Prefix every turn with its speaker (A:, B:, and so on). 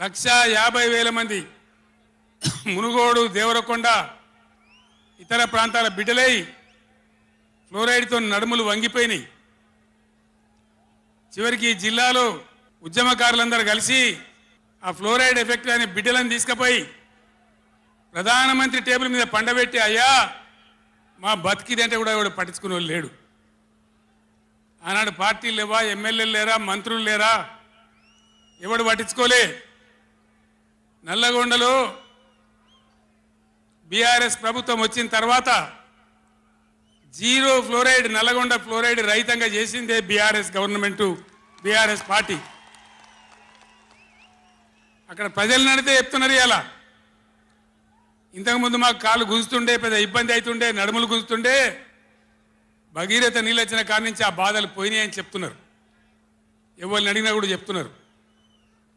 A: 1,50,000 మంది మునుగోడు దేవరకొండ ఇతర ప్రాంతాల బిడ్డలై ఫ్లోరైడ్తో నడుములు వంగిపోయినాయి. చివరికి జిల్లాలో ఉద్యమకారులందరూ కలిసి ఆ ఫ్లోరైడ్ ఎఫెక్ట్ అనే బిడ్డలను తీసుకుపోయి ప్రధానమంత్రి టేబుల్ మీద పండబెట్టి, అయ్యా మా బతికిదంటే కూడా ఎవడు పట్టించుకునే వాళ్ళు లేడు. ఆనాడు పార్టీలు లేవా, ఎమ్మెల్యేలు లేరా, మంత్రులు లేరా, ఎవడు పట్టించుకోలే. నల్లగొండలో బీఆర్ఎస్ ప్రభుత్వం వచ్చిన తర్వాత జీరో ఫ్లోరైడ్ నల్లగొండ ఫ్లోరైడ్ రహితంగా చేసిందే బీఆర్ఎస్ గవర్నమెంటు, బీఆర్ఎస్ పార్టీ. అక్కడ ప్రజలు నడితే చెప్తున్నారు. ఇలా ఇంతకుముందు మాకు కాళ్ళు గుంజుతుండే, పెద్ద ఇబ్బంది అవుతుండే, నడుములు గుంజుతుండే, భగీరథ నీళ్ళు వచ్చిన కాడి నుంచి ఆ బాధలు పోయినాయని చెప్తున్నారు. ఎవరిని అడిగినా కూడా చెప్తున్నారు.